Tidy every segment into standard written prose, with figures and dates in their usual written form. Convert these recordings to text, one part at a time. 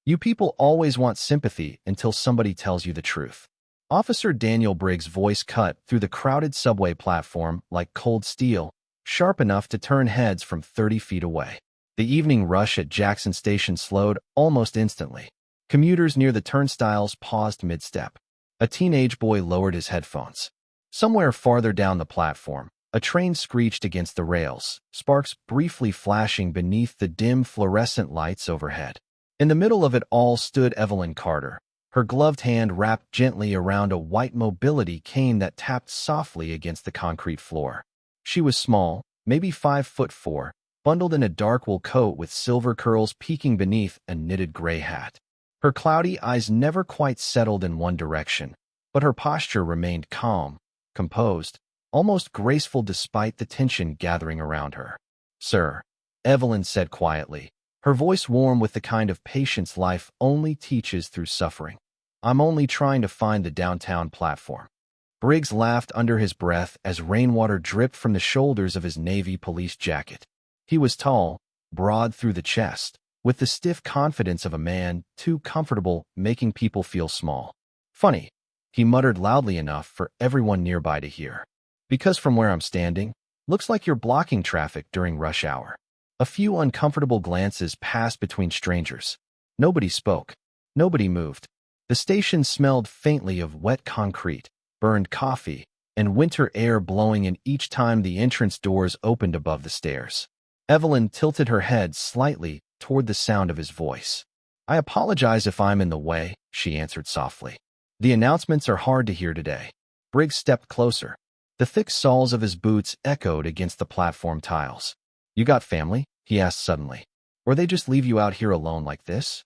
You people always want sympathy until somebody tells you the truth. Officer Daniel Briggs' voice cut through the crowded subway platform like cold steel, sharp enough to turn heads from 30 feet away. The evening rush at Jackson Station slowed almost instantly. Commuters near the turnstiles paused mid-step. A teenage boy lowered his headphones. Somewhere farther down the platform, a train screeched against the rails, sparks briefly flashing beneath the dim fluorescent lights overhead. In the middle of it all stood Evelyn Carter, her gloved hand wrapped gently around a white mobility cane that tapped softly against the concrete floor. She was small, maybe 5'4", bundled in a dark wool coat with silver curls peeking beneath a knitted gray hat. Her cloudy eyes never quite settled in one direction, but her posture remained calm, composed, almost graceful despite the tension gathering around her. "Sir," Evelyn said quietly, her voice warm with the kind of patience life only teaches through suffering. "I'm only trying to find the downtown platform." Briggs laughed under his breath as rainwater dripped from the shoulders of his navy police jacket. He was tall, broad through the chest, with the stiff confidence of a man too comfortable making people feel small. "Funny," he muttered loudly enough for everyone nearby to hear. "Because from where I'm standing, looks like you're blocking traffic during rush hour." A few uncomfortable glances passed between strangers. Nobody spoke. Nobody moved. The station smelled faintly of wet concrete, burned coffee, and winter air blowing in each time the entrance doors opened above the stairs. Evelyn tilted her head slightly toward the sound of his voice. "I apologize if I'm in the way," she answered softly. "The announcements are hard to hear today." Briggs stepped closer. The thick soles of his boots echoed against the platform tiles. "You got family?" he asked suddenly. "Or they just leave you out here alone like this?"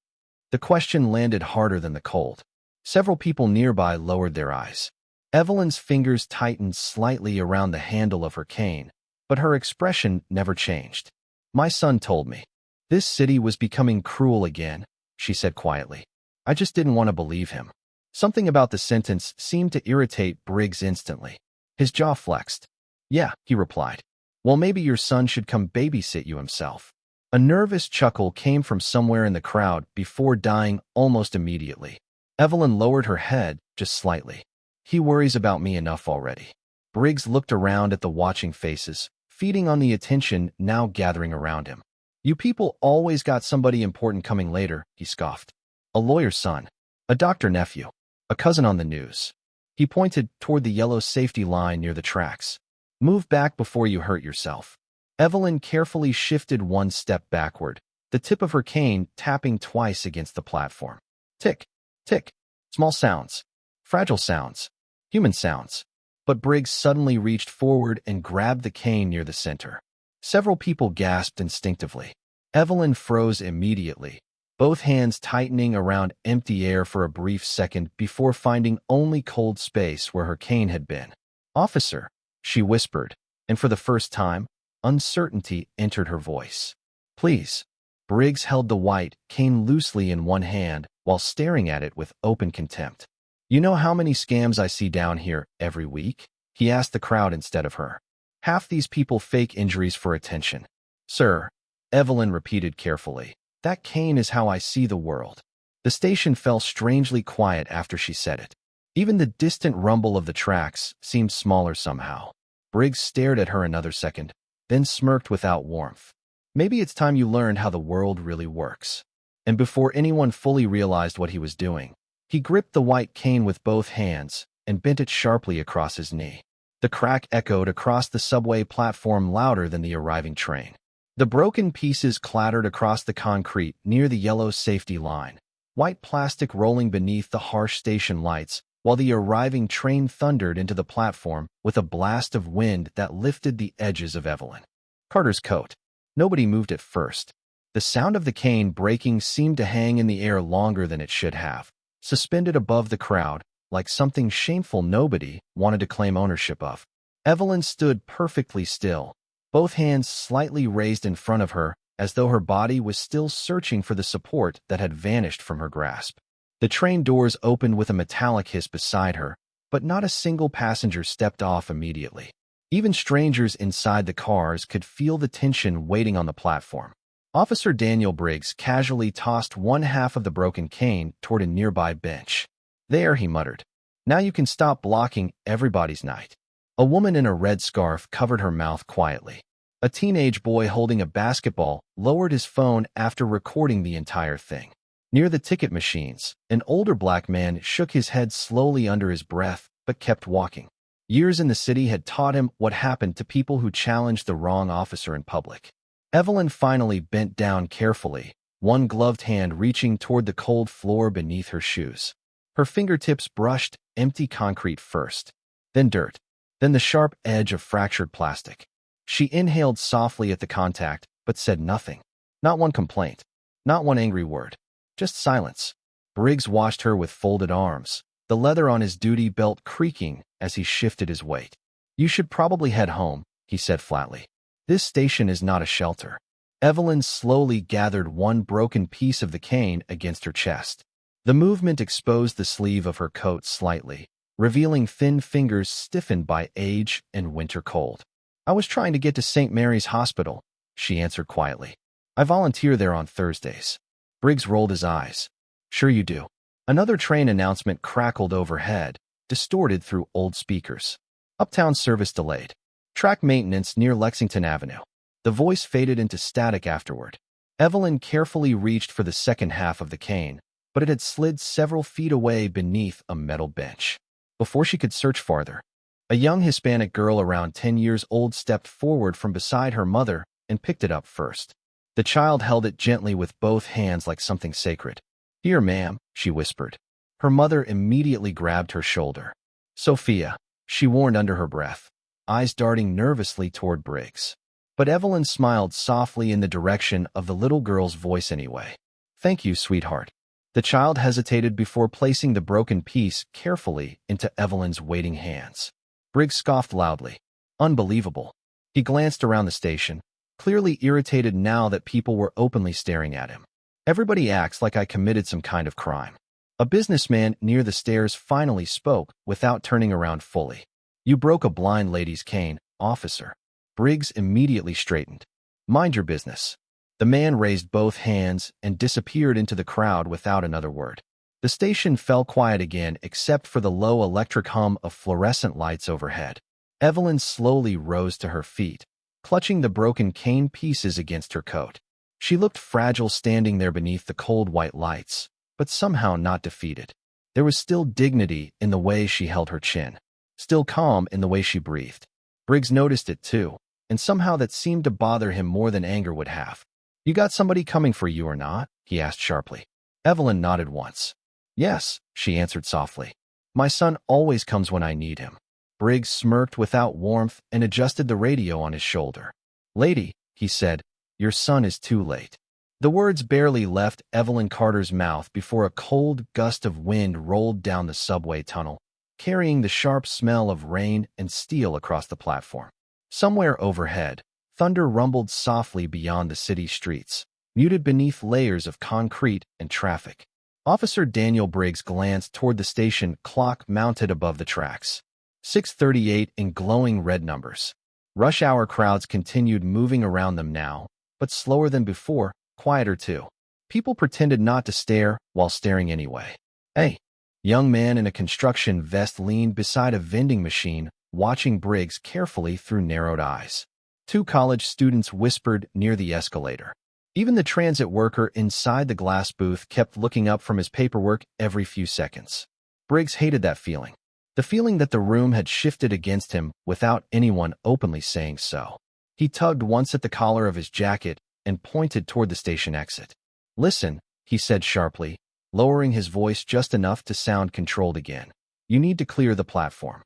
The question landed harder than the cold. Several people nearby lowered their eyes. Evelyn's fingers tightened slightly around the handle of her cane, but her expression never changed. "My son told me. This city was becoming cruel again," she said quietly. "I just didn't want to believe him." Something about the sentence seemed to irritate Briggs instantly. His jaw flexed. "Yeah," he replied. "Well, maybe your son should come babysit you himself." A nervous chuckle came from somewhere in the crowd before dying almost immediately. Evelyn lowered her head just slightly. "He worries about me enough already." Briggs looked around at the watching faces, feeding on the attention now gathering around him. "You people always got somebody important coming later," he scoffed. "A lawyer's son, a doctor nephew, a cousin on the news." He pointed toward the yellow safety line near the tracks. "Move back before you hurt yourself." Evelyn carefully shifted one step backward, the tip of her cane tapping twice against the platform. Tick, tick. Small sounds. Fragile sounds. Human sounds. But Briggs suddenly reached forward and grabbed the cane near the center. Several people gasped instinctively. Evelyn froze immediately, both hands tightening around empty air for a brief second before finding only cold space where her cane had been. "Officer," she whispered, and for the first time, uncertainty entered her voice. "Please." Briggs held the white cane loosely in one hand while staring at it with open contempt. "You know how many scams I see down here every week?" he asked the crowd instead of her. "Half these people fake injuries for attention." "Sir," Evelyn repeated carefully, "that cane is how I see the world." The station fell strangely quiet after she said it. Even the distant rumble of the tracks seemed smaller somehow. Briggs stared at her another second, then smirked without warmth. "Maybe it's time you learned how the world really works." And before anyone fully realized what he was doing, he gripped the white cane with both hands and bent it sharply across his knee. The crack echoed across the subway platform louder than the arriving train. The broken pieces clattered across the concrete near the yellow safety line, white plastic rolling beneath the harsh station lights, while the arriving train thundered into the platform with a blast of wind that lifted the edges of Evelyn Carter's coat. Nobody moved at first. The sound of the cane breaking seemed to hang in the air longer than it should have, suspended above the crowd, like something shameful nobody wanted to claim ownership of. Evelyn stood perfectly still, both hands slightly raised in front of her, as though her body was still searching for the support that had vanished from her grasp. The train doors opened with a metallic hiss beside her, but not a single passenger stepped off immediately. Even strangers inside the cars could feel the tension waiting on the platform. Officer Daniel Briggs casually tossed one half of the broken cane toward a nearby bench. There, he muttered. Now you can stop blocking everybody's night. A woman in a red scarf covered her mouth quietly. A teenage boy holding a basketball lowered his phone after recording the entire thing. Near the ticket machines, an older black man shook his head slowly under his breath but kept walking. Years in the city had taught him what happened to people who challenged the wrong officer in public. Evelyn finally bent down carefully, one gloved hand reaching toward the cold floor beneath her shoes. Her fingertips brushed empty concrete first, then dirt, then the sharp edge of fractured plastic. She inhaled softly at the contact, but said nothing. Not one complaint, not one angry word, just silence. Briggs watched her with folded arms, the leather on his duty belt creaking as he shifted his weight. You should probably head home, he said flatly. This station is not a shelter. Evelyn slowly gathered one broken piece of the cane against her chest. The movement exposed the sleeve of her coat slightly, revealing thin fingers stiffened by age and winter cold. I was trying to get to St. Mary's Hospital, she answered quietly. I volunteer there on Thursdays. Briggs rolled his eyes. Sure you do. Another train announcement crackled overhead, distorted through old speakers. Uptown service delayed. Track maintenance near Lexington Avenue. The voice faded into static afterward. Evelyn carefully reached for the second half of the cane, but it had slid several feet away beneath a metal bench. Before she could search farther, a young Hispanic girl around 10 years old stepped forward from beside her mother and picked it up first. The child held it gently with both hands like something sacred. Here, ma'am, she whispered. Her mother immediately grabbed her shoulder. Sophia, she warned under her breath, eyes darting nervously toward Briggs. But Evelyn smiled softly in the direction of the little girl's voice anyway. Thank you, sweetheart. The child hesitated before placing the broken piece carefully into Evelyn's waiting hands. Briggs scoffed loudly. Unbelievable. He glanced around the station, clearly irritated now that people were openly staring at him. Everybody acts like I committed some kind of crime. A businessman near the stairs finally spoke without turning around fully. You broke a blind lady's cane, officer. Briggs immediately straightened. Mind your business. The man raised both hands and disappeared into the crowd without another word. The station fell quiet again except for the low electric hum of fluorescent lights overhead. Evelyn slowly rose to her feet, clutching the broken cane pieces against her coat. She looked fragile standing there beneath the cold white lights, but somehow not defeated. There was still dignity in the way she held her chin, still calm in the way she breathed. Briggs noticed it too, and somehow that seemed to bother him more than anger would have. You got somebody coming for you or not? He asked sharply. Evelyn nodded once. Yes, she answered softly. My son always comes when I need him. Briggs smirked without warmth and adjusted the radio on his shoulder. Lady, he said, your son is too late. The words barely left Evelyn Carter's mouth before a cold gust of wind rolled down the subway tunnel, carrying the sharp smell of rain and steel across the platform. Somewhere overhead, thunder rumbled softly beyond the city streets, muted beneath layers of concrete and traffic. Officer Daniel Briggs glanced toward the station clock mounted above the tracks. 6:38 in glowing red numbers. Rush hour crowds continued moving around them now, but slower than before, quieter too. People pretended not to stare while staring anyway. Hey, young man in a construction vest leaned beside a vending machine, watching Briggs carefully through narrowed eyes. Two college students whispered near the escalator. Even the transit worker inside the glass booth kept looking up from his paperwork every few seconds. Briggs hated that feeling. The feeling that the room had shifted against him without anyone openly saying so. He tugged once at the collar of his jacket and pointed toward the station exit. Listen, he said sharply, lowering his voice just enough to sound controlled again. You need to clear the platform.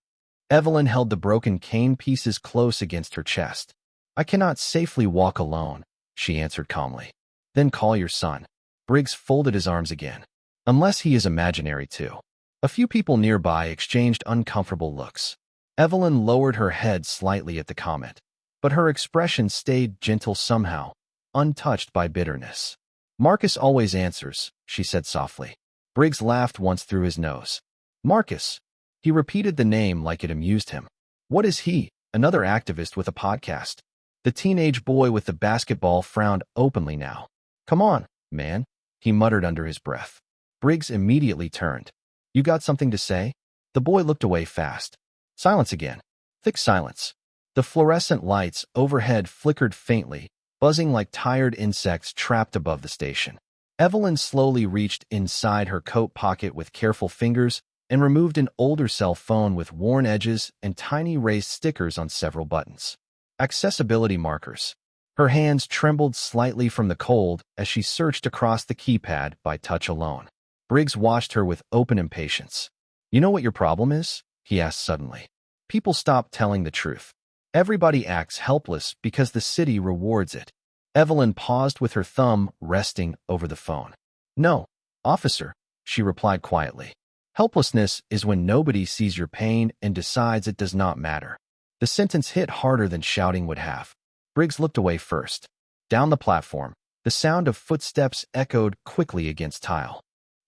Evelyn held the broken cane pieces close against her chest. I cannot safely walk alone, she answered calmly. Then call your son. Briggs folded his arms again. Unless he is imaginary too. A few people nearby exchanged uncomfortable looks. Evelyn lowered her head slightly at the comment, but her expression stayed gentle somehow, untouched by bitterness. Marcus always answers, she said softly. Briggs laughed once through his nose. Marcus. He repeated the name like it amused him. What is he? Another activist with a podcast. The teenage boy with the basketball frowned openly now. Come on, man, he muttered under his breath. Briggs immediately turned. You got something to say? The boy looked away fast. Silence again. Thick silence. The fluorescent lights overhead flickered faintly, buzzing like tired insects trapped above the station. Evelyn slowly reached inside her coat pocket with careful fingers and removed an older cell phone with worn edges and tiny raised stickers on several buttons. Accessibility markers. Her hands trembled slightly from the cold as she searched across the keypad by touch alone. Briggs watched her with open impatience. You know what your problem is? He asked suddenly. People stop telling the truth. Everybody acts helpless because the city rewards it. Evelyn paused with her thumb resting over the phone. No, officer, she replied quietly. Helplessness is when nobody sees your pain and decides it does not matter. The sentence hit harder than shouting would have. Briggs looked away first. Down the platform, the sound of footsteps echoed quickly against tile.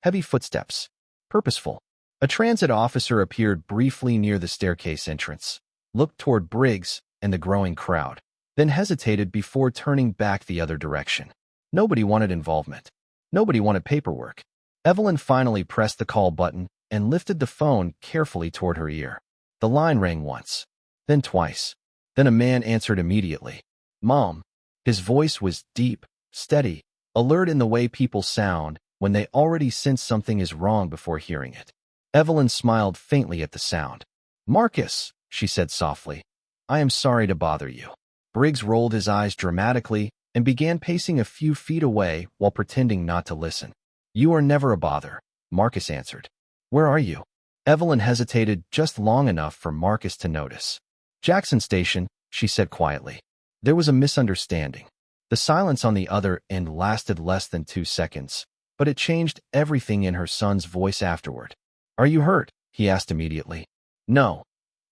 Heavy footsteps. Purposeful. A transit officer appeared briefly near the staircase entrance, looked toward Briggs and the growing crowd, then hesitated before turning back the other direction. Nobody wanted involvement. Nobody wanted paperwork. Evelyn finally pressed the call button and lifted the phone carefully toward her ear. The line rang once, then twice. Then a man answered immediately. Mom. His voice was deep, steady, alert in the way people sound when they already sense something is wrong before hearing it. Evelyn smiled faintly at the sound. Marcus, she said softly. I am sorry to bother you. Briggs rolled his eyes dramatically and began pacing a few feet away while pretending not to listen. You are never a bother, Marcus answered. Where are you? Evelyn hesitated just long enough for Marcus to notice. Jackson Station, she said quietly. There was a misunderstanding. The silence on the other end lasted less than 2 seconds, but it changed everything in her son's voice afterward. Are you hurt? He asked immediately. No.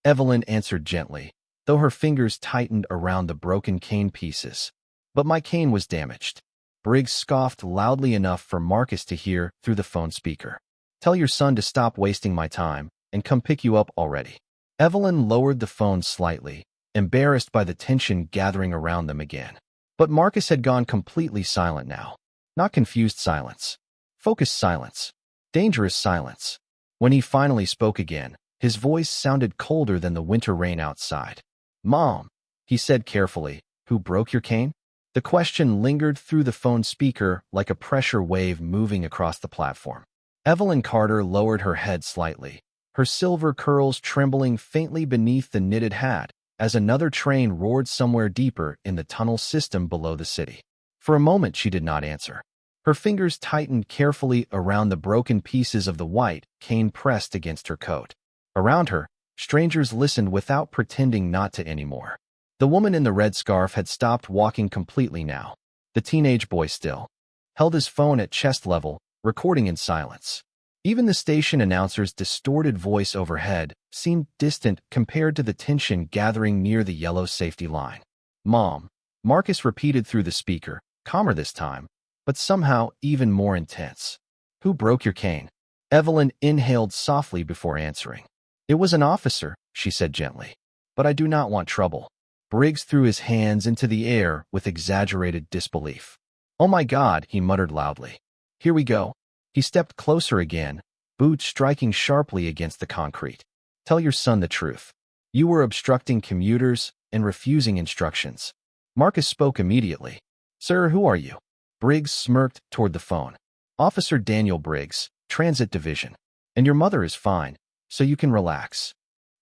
Evelyn answered gently, though her fingers tightened around the broken cane pieces. But my cane was damaged. Briggs scoffed loudly enough for Marcus to hear through the phone speaker. Tell your son to stop wasting my time and come pick you up already. Evelyn lowered the phone slightly, embarrassed by the tension gathering around them again. But Marcus had gone completely silent now. Not confused silence. Focused silence. Dangerous silence. When he finally spoke again, his voice sounded colder than the winter rain outside. Mom, he said carefully, who broke your cane? The question lingered through the phone speaker like a pressure wave moving across the platform. Evelyn Carter lowered her head slightly, her silver curls trembling faintly beneath the knitted hat as another train roared somewhere deeper in the tunnel system below the city. For a moment she did not answer. Her fingers tightened carefully around the broken pieces of the white cane pressed against her coat. Around her, strangers listened without pretending not to anymore. The woman in the red scarf had stopped walking completely now. The teenage boy still held his phone at chest level, recording in silence. Even the station announcer's distorted voice overhead seemed distant compared to the tension gathering near the yellow safety line. Mom, Marcus repeated through the speaker, calmer this time, but somehow even more intense. Who broke your cane? Evelyn inhaled softly before answering. It was an officer, she said gently. But I do not want trouble. Briggs threw his hands into the air with exaggerated disbelief. Oh my God, he muttered loudly. Here we go. He stepped closer again, boots striking sharply against the concrete. Tell your son the truth. You were obstructing commuters and refusing instructions. Marcus spoke immediately. Sir, who are you? Briggs smirked toward the phone. Officer Daniel Briggs, Transit Division. And your mother is fine, so you can relax.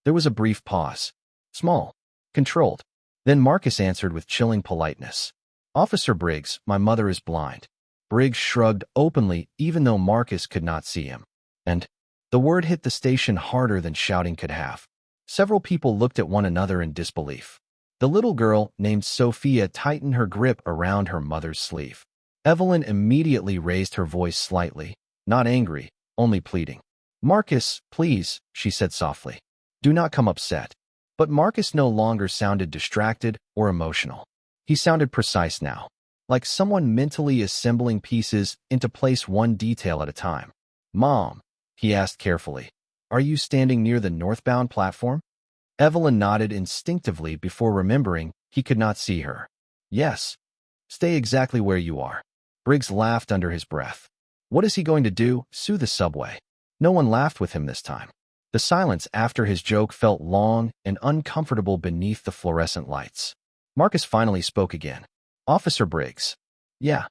There was a brief pause. Small. Controlled. Then Marcus answered with chilling politeness. Officer Briggs, my mother is blind. Briggs shrugged openly even though Marcus could not see him. And the word hit the station harder than shouting could have. Several people looked at one another in disbelief. The little girl, named Sophia, tightened her grip around her mother's sleeve. Evelyn immediately raised her voice slightly, not angry, only pleading. Marcus, please, she said softly. Do not come upset. But Marcus no longer sounded distracted or emotional. He sounded precise now, like someone mentally assembling pieces into place one detail at a time. Mom, he asked carefully, are you standing near the northbound platform? Evelyn nodded instinctively before remembering He could not see her. Yes. Stay exactly where you are. Briggs laughed under his breath. What is he going to do? Sue the subway. No one laughed with him this time. The silence after his joke felt long and uncomfortable beneath the fluorescent lights. Marcus finally spoke again. Officer Briggs. Yeah.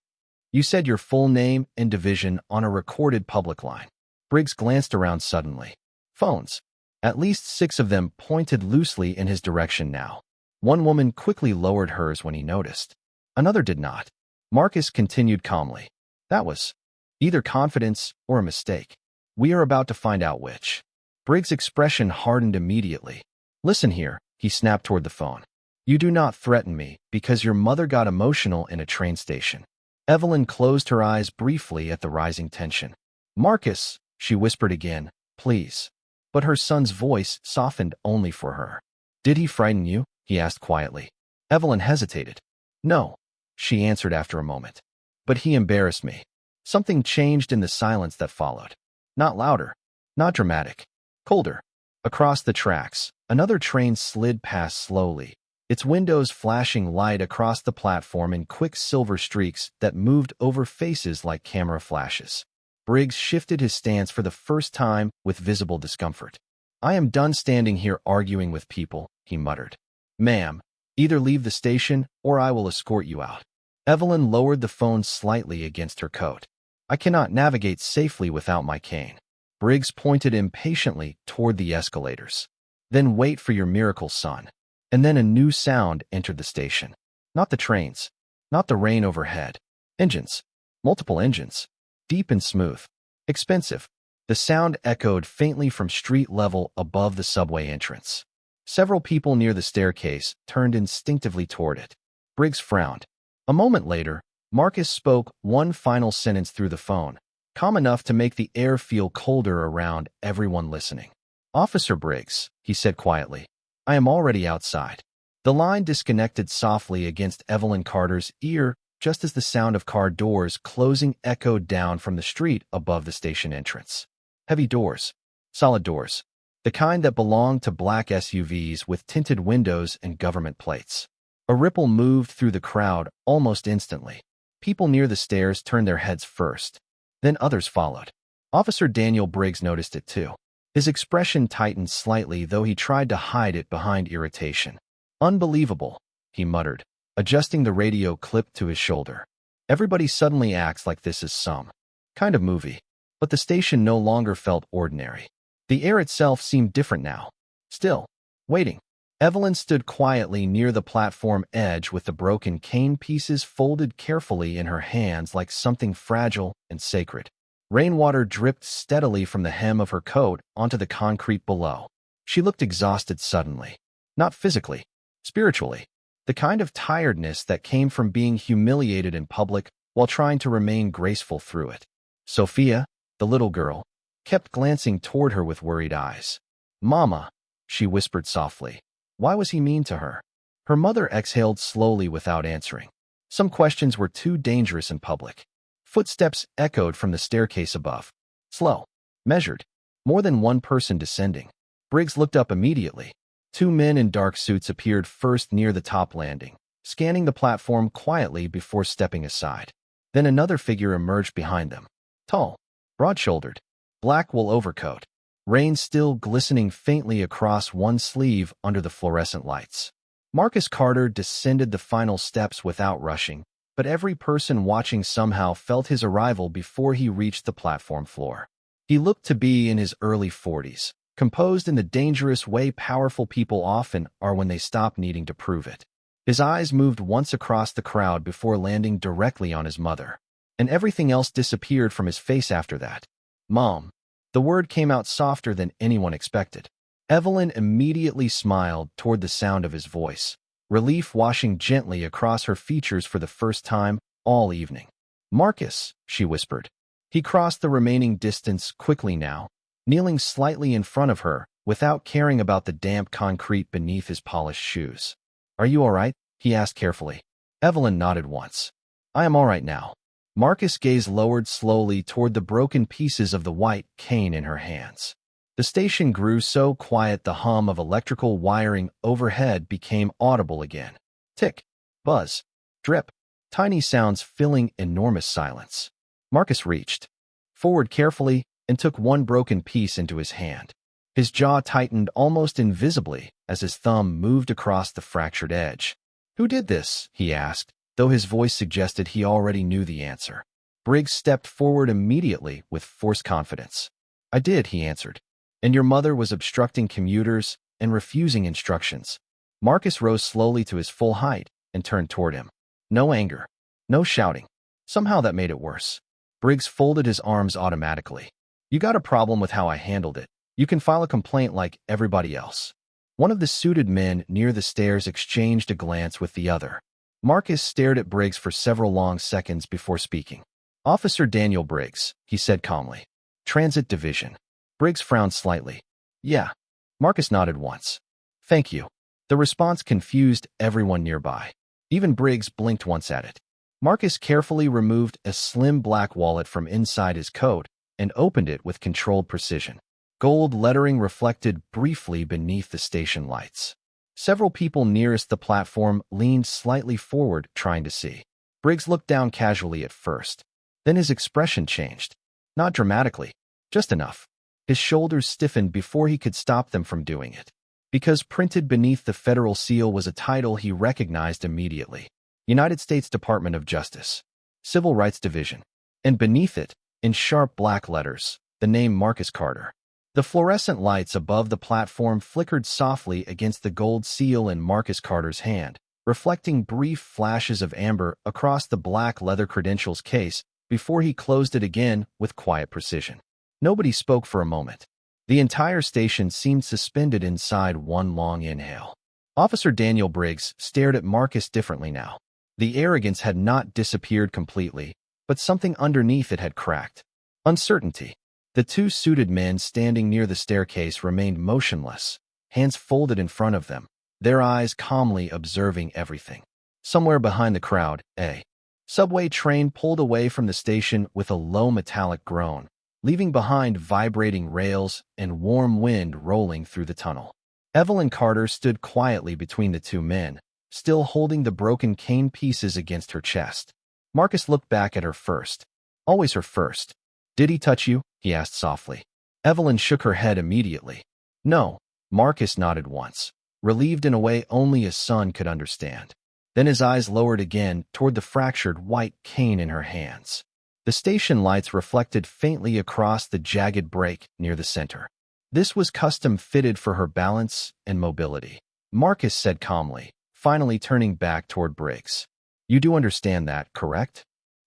You said your full name and division on a recorded public line. Briggs glanced around suddenly. Phones. At least 6 of them pointed loosely in his direction now. One woman quickly lowered hers when he noticed. Another did not. Marcus continued calmly. That was either confidence or a mistake. We are about to find out which. Briggs' expression hardened immediately. Listen here, he snapped toward the phone. You do not threaten me because your mother got emotional in a train station. Evelyn closed her eyes briefly at the rising tension. Marcus, she whispered again, please. But her son's voice softened only for her. Did he frighten you? He asked quietly. Evelyn hesitated. No, she answered after a moment. But he embarrassed me. Something changed in the silence that followed. Not louder, not dramatic, colder. Across the tracks, another train slid past slowly, its windows flashing light across the platform in quick silver streaks that moved over faces like camera flashes. Briggs shifted his stance for the first time with visible discomfort. I am done standing here arguing with people, he muttered. Ma'am, either leave the station or I will escort you out. Evelyn lowered the phone slightly against her coat. I cannot navigate safely without my cane. Briggs pointed impatiently toward the escalators. Then wait for your miracle, son. And then a new sound entered the station. Not the trains. Not the rain overhead. Engines. Multiple engines. Deep and smooth. Expensive. The sound echoed faintly from street level above the subway entrance. Several people near the staircase turned instinctively toward it. Briggs frowned. A moment later, Marcus spoke one final sentence through the phone, calm enough to make the air feel colder around everyone listening. Officer Briggs, he said quietly, I am already outside. The line disconnected softly against Evelyn Carter's ear just as the sound of car doors closing echoed down from the street above the station entrance. Heavy doors. Solid doors. The kind that belonged to black SUVs with tinted windows and government plates. A ripple moved through the crowd almost instantly. People near the stairs turned their heads first. Then others followed. Officer Daniel Briggs noticed it too. His expression tightened slightly, though he tried to hide it behind irritation. Unbelievable, he muttered, adjusting the radio clip to his shoulder. Everybody suddenly acts like this is some kind of movie. But the station no longer felt ordinary. The air itself seemed different now. Still, waiting. Evelyn stood quietly near the platform edge with the broken cane pieces folded carefully in her hands like something fragile and sacred. Rainwater dripped steadily from the hem of her coat onto the concrete below. She looked exhausted suddenly. Not physically, spiritually. The kind of tiredness that came from being humiliated in public while trying to remain graceful through it. Sophia, the little girl, kept glancing toward her with worried eyes. Mama, she whispered softly. Why was he mean to her? Her mother exhaled slowly without answering. Some questions were too dangerous in public. Footsteps echoed from the staircase above. Slow. Measured. More than one person descending. Briggs looked up immediately. 2 men in dark suits appeared first near the top landing, scanning the platform quietly before stepping aside. Then another figure emerged behind them. Tall. Broad-shouldered. Black wool overcoat. Rain still glistening faintly across one sleeve under the fluorescent lights. Marcus Carter descended the final steps without rushing, but every person watching somehow felt his arrival before he reached the platform floor. He looked to be in his early 40s, composed in the dangerous way powerful people often are when they stop needing to prove it. His eyes moved once across the crowd before landing directly on his mother, and everything else disappeared from his face after that. Mom. The word came out softer than anyone expected. Evelyn immediately smiled toward the sound of his voice, relief washing gently across her features for the first time all evening. Marcus, she whispered. He crossed the remaining distance quickly now, kneeling slightly in front of her without caring about the damp concrete beneath his polished shoes. Are you all right? He asked carefully. Evelyn nodded once. I am all right now. Marcus' gaze lowered slowly toward the broken pieces of the white cane in her hands. The station grew so quiet the hum of electrical wiring overhead became audible again. Tick, buzz, drip, tiny sounds filling enormous silence. Marcus reached forward carefully and took one broken piece into his hand. His jaw tightened almost invisibly as his thumb moved across the fractured edge. "Who did this?" he asked, though his voice suggested he already knew the answer. Briggs stepped forward immediately with forced confidence. "I did," he answered. "And your mother was obstructing commuters and refusing instructions." Marcus rose slowly to his full height and turned toward him. No anger, no shouting. Somehow that made it worse. Briggs folded his arms automatically. "You got a problem with how I handled it. You can file a complaint like everybody else." One of the suited men near the stairs exchanged a glance with the other. Marcus stared at Briggs for several long seconds before speaking. "Officer Daniel Briggs," he said calmly. "Transit Division." Briggs frowned slightly. "Yeah." Marcus nodded once. "Thank you." The response confused everyone nearby. Even Briggs blinked once at it. Marcus carefully removed a slim black wallet from inside his coat and opened it with controlled precision. Gold lettering reflected briefly beneath the station lights. Several people nearest the platform leaned slightly forward, trying to see. Briggs looked down casually at first. Then his expression changed. Not dramatically, just enough. His shoulders stiffened before he could stop them from doing it. Because printed beneath the federal seal was a title he recognized immediately. United States Department of Justice, Civil Rights Division. And beneath it, in sharp black letters, the name Marcus Carter. The fluorescent lights above the platform flickered softly against the gold seal in Marcus Carter's hand, reflecting brief flashes of amber across the black leather credentials case before he closed it again with quiet precision. Nobody spoke for a moment. The entire station seemed suspended inside one long inhale. Officer Daniel Briggs stared at Marcus differently now. The arrogance had not disappeared completely, but something underneath it had cracked. Uncertainty. The two suited men standing near the staircase remained motionless, hands folded in front of them, their eyes calmly observing everything. Somewhere behind the crowd, a subway train pulled away from the station with a low metallic groan, leaving behind vibrating rails and warm wind rolling through the tunnel. Evelyn Carter stood quietly between the two men, still holding the broken cane pieces against her chest. Marcus looked back at her first. Always her first. "Did he touch you?" he asked softly. Evelyn shook her head immediately. "No." Marcus nodded once, relieved in a way only a son could understand. Then his eyes lowered again toward the fractured white cane in her hands. The station lights reflected faintly across the jagged break near the center. This was custom fitted for her balance and mobility. Marcus said calmly, finally turning back toward Briggs. "You do understand that, correct?"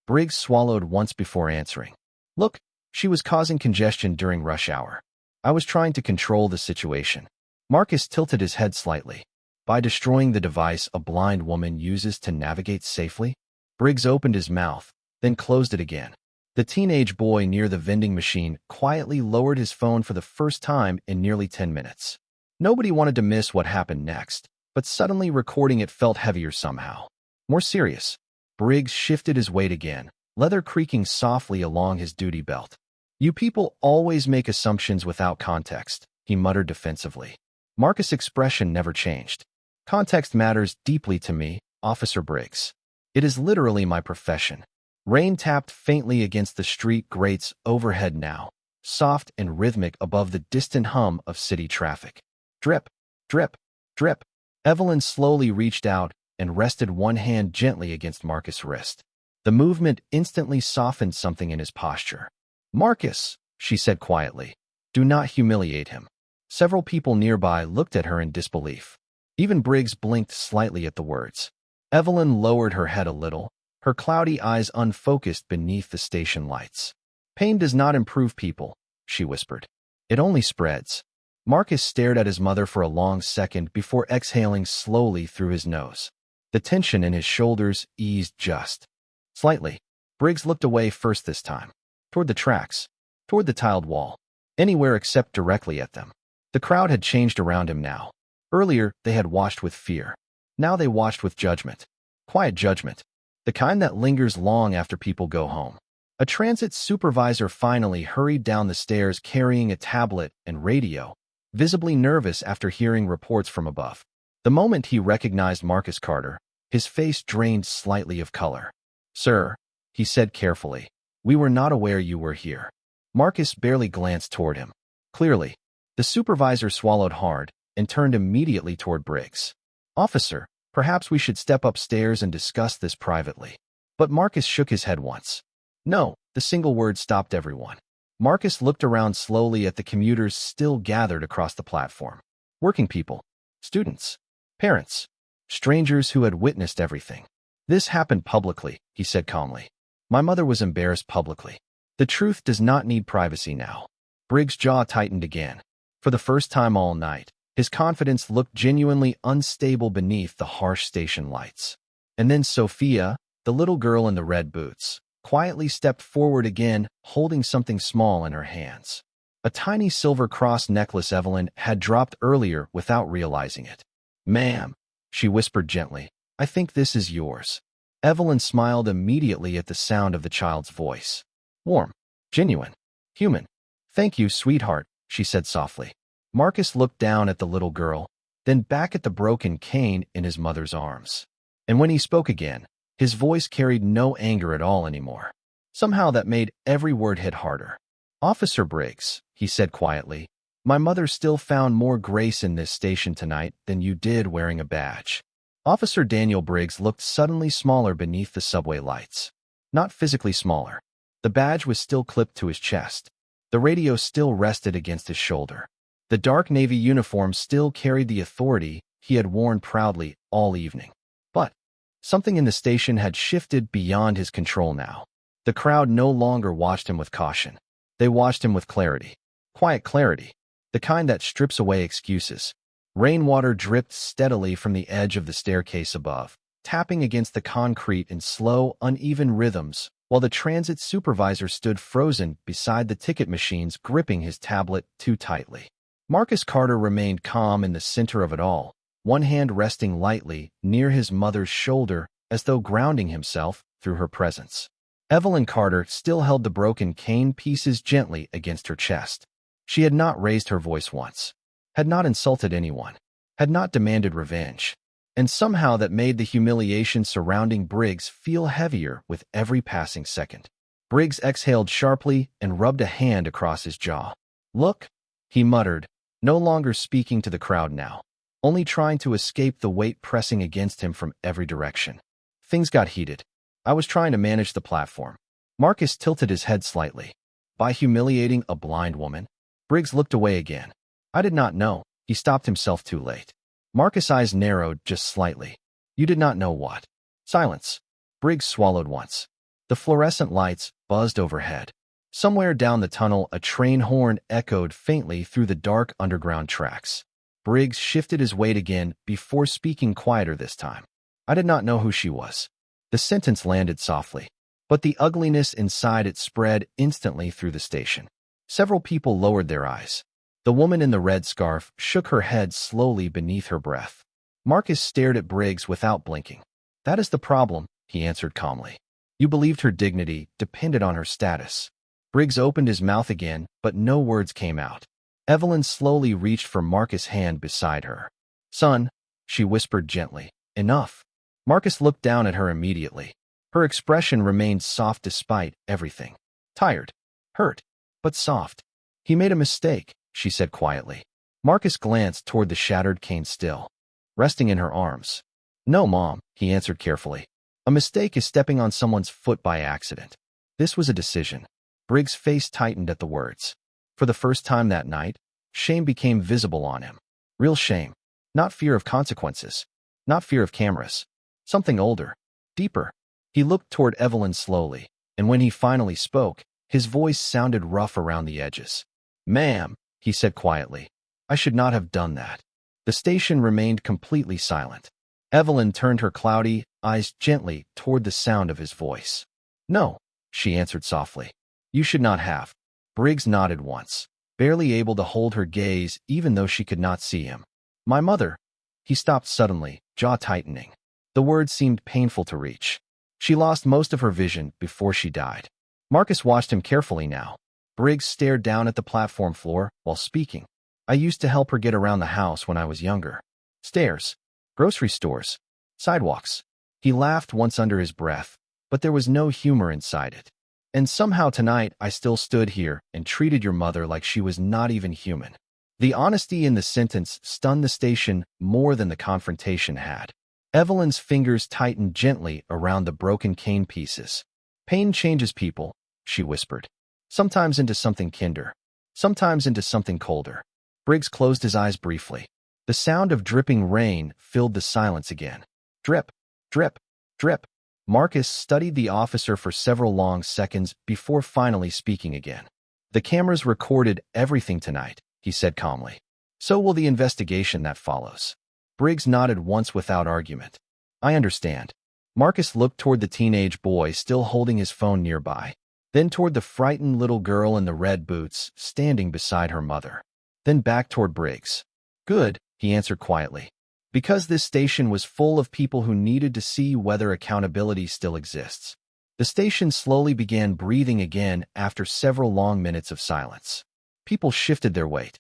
Briggs swallowed once before answering. "Look, she was causing congestion during rush hour. I was trying to control the situation." Marcus tilted his head slightly. "By destroying the device a blind woman uses to navigate safely?" Briggs opened his mouth, then closed it again. The teenage boy near the vending machine quietly lowered his phone for the first time in nearly 10 minutes. Nobody wanted to miss what happened next, but suddenly recording it felt heavier somehow. More serious. Briggs shifted his weight again, leather creaking softly along his duty belt. "You people always make assumptions without context," he muttered defensively. Marcus' expression never changed. "Context matters deeply to me, Officer Briggs. It is literally my profession." Rain tapped faintly against the street grates overhead now, soft and rhythmic above the distant hum of city traffic. Drip, drip, drip. Evelyn slowly reached out and rested one hand gently against Marcus' wrist. The movement instantly softened something in his posture. "Marcus," she said quietly, "do not humiliate him." Several people nearby looked at her in disbelief. Even Briggs blinked slightly at the words. Evelyn lowered her head a little, her cloudy eyes unfocused beneath the station lights. "Pain does not improve people," she whispered. "It only spreads." Marcus stared at his mother for a long second before exhaling slowly through his nose. The tension in his shoulders eased just slightly. Briggs looked away first this time, toward the tracks, toward the tiled wall, anywhere except directly at them. The crowd had changed around him now. Earlier, they had watched with fear. Now they watched with judgment. Quiet judgment. The kind that lingers long after people go home. A transit supervisor finally hurried down the stairs carrying a tablet and radio, visibly nervous after hearing reports from above. The moment he recognized Marcus Carter, His face drained slightly of color. "Sir," he said carefully, "we were not aware you were here." Marcus barely glanced toward him. Clearly, the supervisor swallowed hard and turned immediately toward Briggs. "Officer, perhaps we should step upstairs and discuss this privately." But Marcus shook his head once. "No," the single word stopped everyone. Marcus looked around slowly at the commuters still gathered across the platform. Working people, students, parents, strangers who had witnessed everything. "This happened publicly," he said calmly. "My mother was embarrassed publicly. The truth does not need privacy now." Briggs' jaw tightened again. For the first time all night, his confidence looked genuinely unstable beneath the harsh station lights. And then Sophia, the little girl in the red boots, quietly stepped forward again, holding something small in her hands. A tiny silver cross necklace Evelyn had dropped earlier without realizing it. "Ma'am," she whispered gently, "I think this is yours." Evelyn smiled immediately at the sound of the child's voice. Warm, genuine, human. "Thank you, sweetheart," she said softly. Marcus looked down at the little girl, then back at the broken cane in his mother's arms. And when he spoke again, his voice carried no anger at all anymore. Somehow that made every word hit harder. "Officer Briggs," he said quietly, "my mother still found more grace in this station tonight than you did wearing a badge." Officer Daniel Briggs looked suddenly smaller beneath the subway lights. Not physically smaller. The badge was still clipped to his chest. The radio still rested against his shoulder. The dark navy uniform still carried the authority he had worn proudly all evening. But something in the station had shifted beyond his control now. The crowd no longer watched him with caution. They watched him with clarity. Quiet clarity. The kind that strips away excuses. Rainwater dripped steadily from the edge of the staircase above, tapping against the concrete in slow, uneven rhythms, while the transit supervisor stood frozen beside the ticket machines, gripping his tablet too tightly. Marcus Carter remained calm in the center of it all, one hand resting lightly near his mother's shoulder as though grounding himself through her presence. Evelyn Carter still held the broken cane pieces gently against her chest. She had not raised her voice once, had not insulted anyone, had not demanded revenge. And somehow that made the humiliation surrounding Briggs feel heavier with every passing second. Briggs exhaled sharply and rubbed a hand across his jaw. "Look," he muttered, no longer speaking to the crowd now, only trying to escape the weight pressing against him from every direction. "Things got heated. I was trying to manage the platform." Marcus tilted his head slightly. "By humiliating a blind woman?" Briggs looked away again. "I did not know." He stopped himself too late. Marcus' eyes narrowed just slightly. "You did not know what?" Silence. Briggs swallowed once. The fluorescent lights buzzed overhead. Somewhere down the tunnel, a train horn echoed faintly through the dark underground tracks. Briggs shifted his weight again before speaking quieter this time. "I did not know who she was." The sentence landed softly, but the ugliness inside it spread instantly through the station. Several people lowered their eyes. The woman in the red scarf shook her head slowly beneath her breath. Marcus stared at Briggs without blinking. "That is the problem," he answered calmly. "You believed her dignity depended on her status." Briggs opened his mouth again, but no words came out. Evelyn slowly reached for Marcus' hand beside her. "Son," she whispered gently. "Enough." Marcus looked down at her immediately. Her expression remained soft despite everything. Tired, hurt, but soft. "He made a mistake," she said quietly. Marcus glanced toward the shattered cane still, resting in her arms. "No, Mom," he answered carefully. "A mistake is stepping on someone's foot by accident. This was a decision." Briggs' face tightened at the words. For the first time that night, shame became visible on him. Real shame. Not fear of consequences. Not fear of cameras. Something older. Deeper. He looked toward Evelyn slowly, and when he finally spoke, his voice sounded rough around the edges. "Ma'am," he said quietly, "I should not have done that." The station remained completely silent. Evelyn turned her cloudy eyes gently toward the sound of his voice. "No," she answered softly. "You should not have." Briggs nodded once, barely able to hold her gaze even though she could not see him. "My mother." He stopped suddenly, jaw tightening. The words seemed painful to reach. "She lost most of her vision before she died." Marcus watched him carefully now. Briggs stared down at the platform floor while speaking. "I used to help her get around the house when I was younger. Stairs, grocery stores, sidewalks. He laughed once under his breath, but there was no humor inside it. And somehow tonight I still stood here and treated your mother like she was not even human. The honesty in the sentence stunned the station more than the confrontation had. Evelyn's fingers tightened gently around the broken cane pieces. Pain changes people, she whispered. Sometimes into something kinder, sometimes into something colder. Briggs closed his eyes briefly. The sound of dripping rain filled the silence again. Drip, drip, drip. Marcus studied the officer for several long seconds before finally speaking again. The cameras recorded everything tonight, he said calmly. So will the investigation that follows. Briggs nodded once without argument. I understand. Marcus looked toward the teenage boy still holding his phone nearby, then toward the frightened little girl in the red boots standing beside her mother, then back toward Briggs. Good, he answered quietly. Because this station was full of people who needed to see whether accountability still exists. The station slowly began breathing again after several long minutes of silence. People shifted their weight.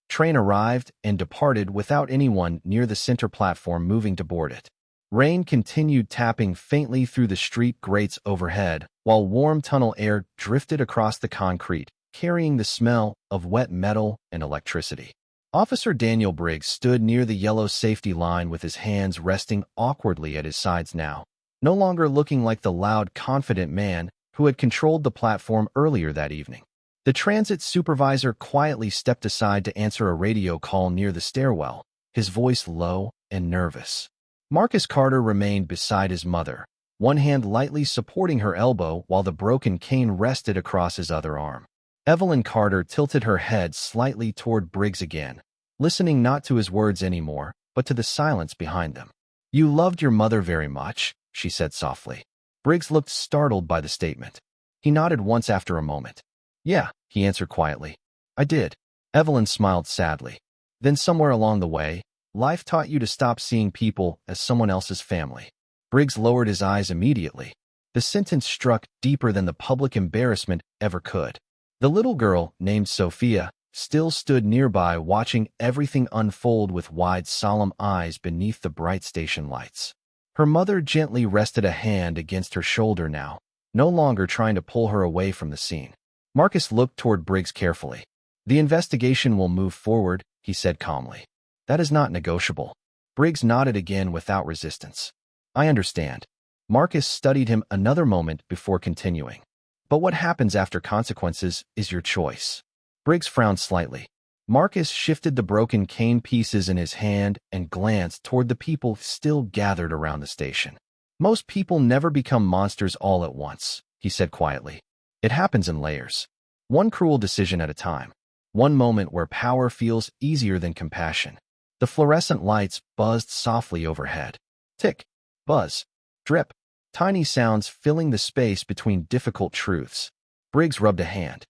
Train arrived and departed without anyone near the center platform moving to board it. Rain continued tapping faintly through the street grates overhead, while warm tunnel air drifted across the concrete, carrying the smell of wet metal and electricity. Officer Daniel Briggs stood near the yellow safety line with his hands resting awkwardly at his sides now, no longer looking like the loud, confident man who had controlled the platform earlier that evening. The transit supervisor quietly stepped aside to answer a radio call near the stairwell, his voice low and nervous. Marcus Carter remained beside his mother, one hand lightly supporting her elbow while the broken cane rested across his other arm. Evelyn Carter tilted her head slightly toward Briggs again, listening not to his words anymore, but to the silence behind them. You loved your mother very much, she said softly. Briggs looked startled by the statement. He nodded once after a moment. Yeah, he answered quietly. I did. Evelyn smiled sadly. Then somewhere along the way, life taught you to stop seeing people as someone else's family. Briggs lowered his eyes immediately. The sentence struck deeper than the public embarrassment ever could. The little girl, named Sophia, still stood nearby watching everything unfold with wide, solemn eyes beneath the bright station lights. Her mother gently rested a hand against her shoulder now, no longer trying to pull her away from the scene. Marcus looked toward Briggs carefully. The investigation will move forward, he said calmly. That is not negotiable. Briggs nodded again without resistance. I understand. Marcus studied him another moment before continuing. But what happens after consequences is your choice. Briggs frowned slightly. Marcus shifted the broken cane pieces in his hand and glanced toward the people still gathered around the station. Most people never become monsters all at once, he said quietly. It happens in layers. One cruel decision at a time. One moment where power feels easier than compassion. The fluorescent lights buzzed softly overhead. Tick, buzz, drip. Tiny sounds filling the space between difficult truths. Briggs rubbed a hand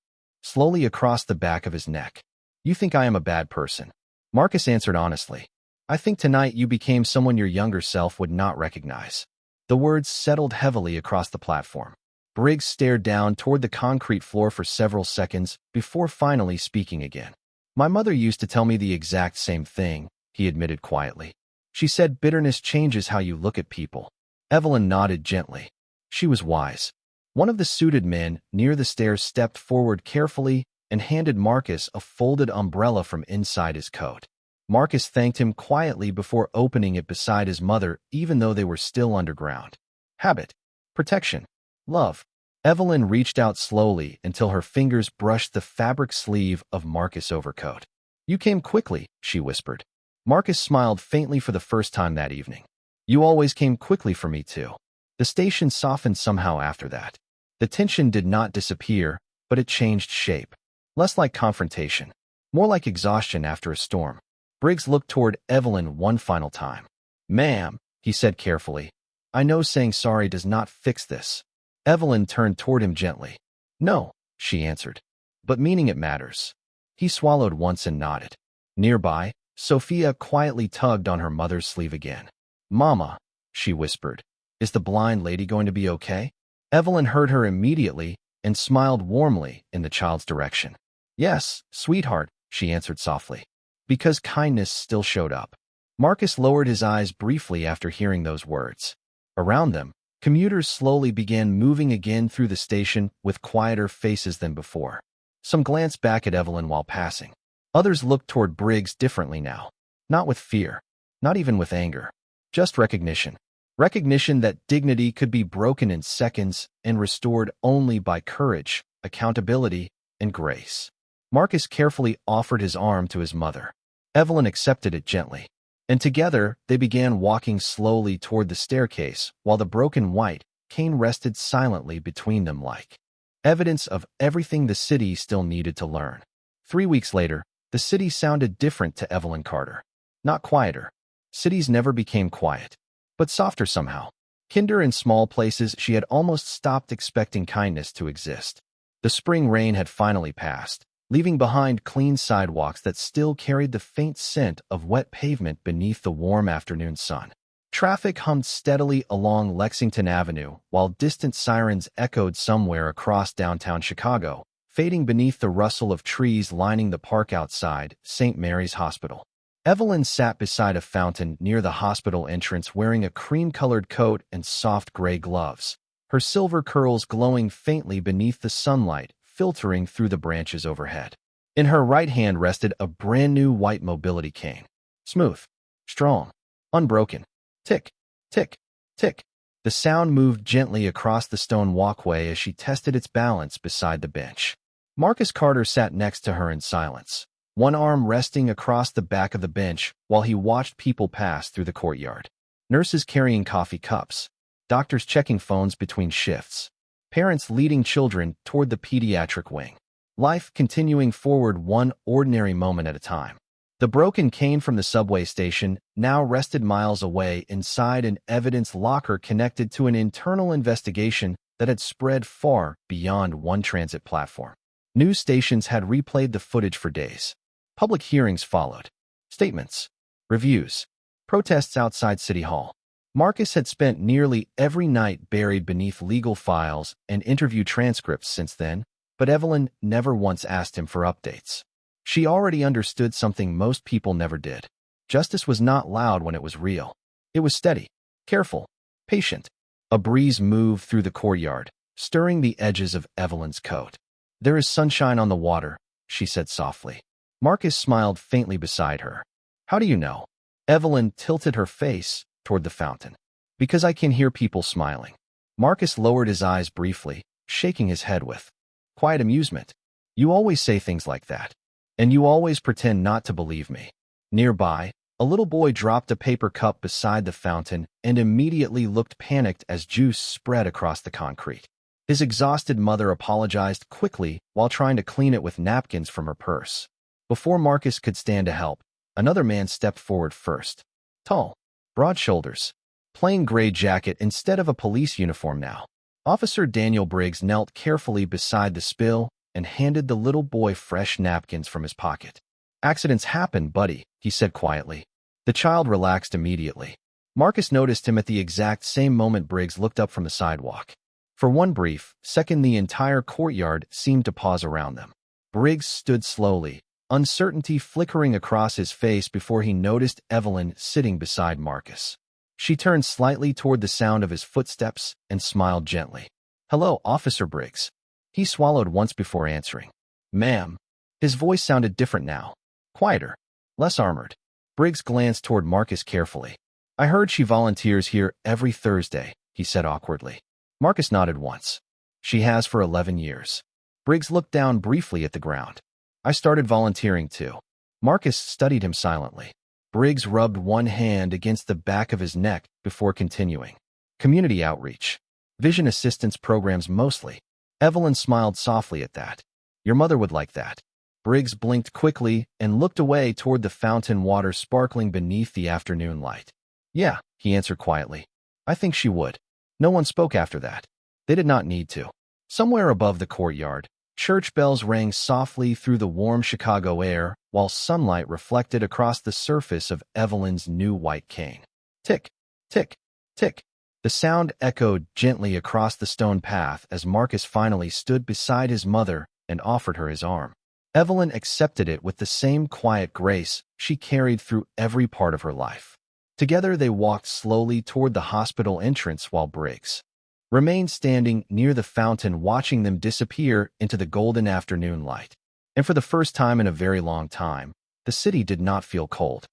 slowly across the back of his neck. You think I am a bad person? Marcus answered honestly. I think tonight you became someone your younger self would not recognize. The words settled heavily across the platform. Briggs stared down toward the concrete floor for several seconds before finally speaking again. My mother used to tell me the exact same thing, he admitted quietly. She said bitterness changes how you look at people. Evelyn nodded gently. She was wise. One of the suited men near the stairs stepped forward carefully and handed Marcus a folded umbrella from inside his coat. Marcus thanked him quietly before opening it beside his mother, even though they were still underground. Habit. Protection. Love. Evelyn reached out slowly until her fingers brushed the fabric sleeve of Marcus' overcoat. You came quickly, she whispered. Marcus smiled faintly for the first time that evening. You always came quickly for me, too. The station softened somehow after that. The tension did not disappear, but it changed shape. Less like confrontation, more like exhaustion after a storm. Briggs looked toward Evelyn one final time. Ma'am, he said carefully, I know saying sorry does not fix this. Evelyn turned toward him gently. No, she answered, but meaning it matters. He swallowed once and nodded. Nearby, Sophia quietly tugged on her mother's sleeve again. Mama, she whispered, is the blind lady going to be okay? Evelyn heard her immediately and smiled warmly in the child's direction. Yes, sweetheart, she answered softly, because kindness still showed up. Marcus lowered his eyes briefly after hearing those words. Around them, commuters slowly began moving again through the station with quieter faces than before. Some glanced back at Evelyn while passing. Others looked toward Briggs differently now. Not with fear, not even with anger. Just recognition. Recognition that dignity could be broken in seconds and restored only by courage, accountability, and grace. Marcus carefully offered his arm to his mother. Evelyn accepted it gently, and together they began walking slowly toward the staircase while the broken white cane rested silently between them like evidence of everything the city still needed to learn. 3 weeks later, the city sounded different to Evelyn Carter. Not quieter. Cities never became quiet, but softer somehow. Kinder in small places she had almost stopped expecting kindness to exist. The spring rain had finally passed, leaving behind clean sidewalks that still carried the faint scent of wet pavement beneath the warm afternoon sun. Traffic hummed steadily along Lexington Avenue, while distant sirens echoed somewhere across downtown Chicago, fading beneath the rustle of trees lining the park outside St. Mary's Hospital. Evelyn sat beside a fountain near the hospital entrance wearing a cream-colored coat and soft gray gloves, her silver curls glowing faintly beneath the sunlight filtering through the branches overhead. In her right hand rested a brand-new white mobility cane. Smooth, strong, unbroken. Tick, tick, tick. The sound moved gently across the stone walkway as she tested its balance beside the bench. Marcus Carter sat next to her in silence, one arm resting across the back of the bench while he watched people pass through the courtyard. Nurses carrying coffee cups, doctors checking phones between shifts, parents leading children toward the pediatric wing. Life continuing forward one ordinary moment at a time. The broken cane from the subway station now rested miles away inside an evidence locker connected to an internal investigation that had spread far beyond one transit platform. News stations had replayed the footage for days. Public hearings followed. Statements, reviews, protests outside City Hall. Marcus had spent nearly every night buried beneath legal files and interview transcripts since then, but Evelyn never once asked him for updates. She already understood something most people never did. Justice was not loud when it was real. It was steady, careful, patient. A breeze moved through the courtyard, stirring the edges of Evelyn's coat. "There is sunshine on the water," she said softly. Marcus smiled faintly beside her. "How do you know?" Evelyn tilted her face toward the fountain. "Because I can hear people smiling." Marcus lowered his eyes briefly, shaking his head with quiet amusement. "You always say things like that. And you always pretend not to believe me." Nearby, a little boy dropped a paper cup beside the fountain and immediately looked panicked as juice spread across the concrete. His exhausted mother apologized quickly while trying to clean it with napkins from her purse. Before Marcus could stand to help, another man stepped forward first. Tall, broad shoulders, plain gray jacket instead of a police uniform now. Officer Daniel Briggs knelt carefully beside the spill and handed the little boy fresh napkins from his pocket. "Accidents happen, buddy," he said quietly. The child relaxed immediately. Marcus noticed him at the exact same moment Briggs looked up from the sidewalk. For one brief second, the entire courtyard seemed to pause around them. Briggs stood slowly, uncertainty flickering across his face before he noticed Evelyn sitting beside Marcus. She turned slightly toward the sound of his footsteps and smiled gently. "Hello, Officer Briggs." He swallowed once before answering. "Ma'am." His voice sounded different now. Quieter. Less armored. Briggs glanced toward Marcus carefully. "I heard she volunteers here every Thursday," he said awkwardly. Marcus nodded once. "She has for 11 years. Briggs looked down briefly at the ground. "I started volunteering too." Marcus studied him silently. Briggs rubbed one hand against the back of his neck before continuing. "Community outreach. Vision assistance programs mostly." Evelyn smiled softly at that. "Your mother would like that." Briggs blinked quickly and looked away toward the fountain water sparkling beneath the afternoon light. "Yeah," he answered quietly. "I think she would." No one spoke after that. They did not need to. Somewhere above the courtyard, church bells rang softly through the warm Chicago air while sunlight reflected across the surface of Evelyn's new white cane. Tick, tick, tick. The sound echoed gently across the stone path as Marcus finally stood beside his mother and offered her his arm. Evelyn accepted it with the same quiet grace she carried through every part of her life. Together they walked slowly toward the hospital entrance while Briggs remained standing near the fountain watching them disappear into the golden afternoon light. And for the first time in a very long time, the city did not feel cold.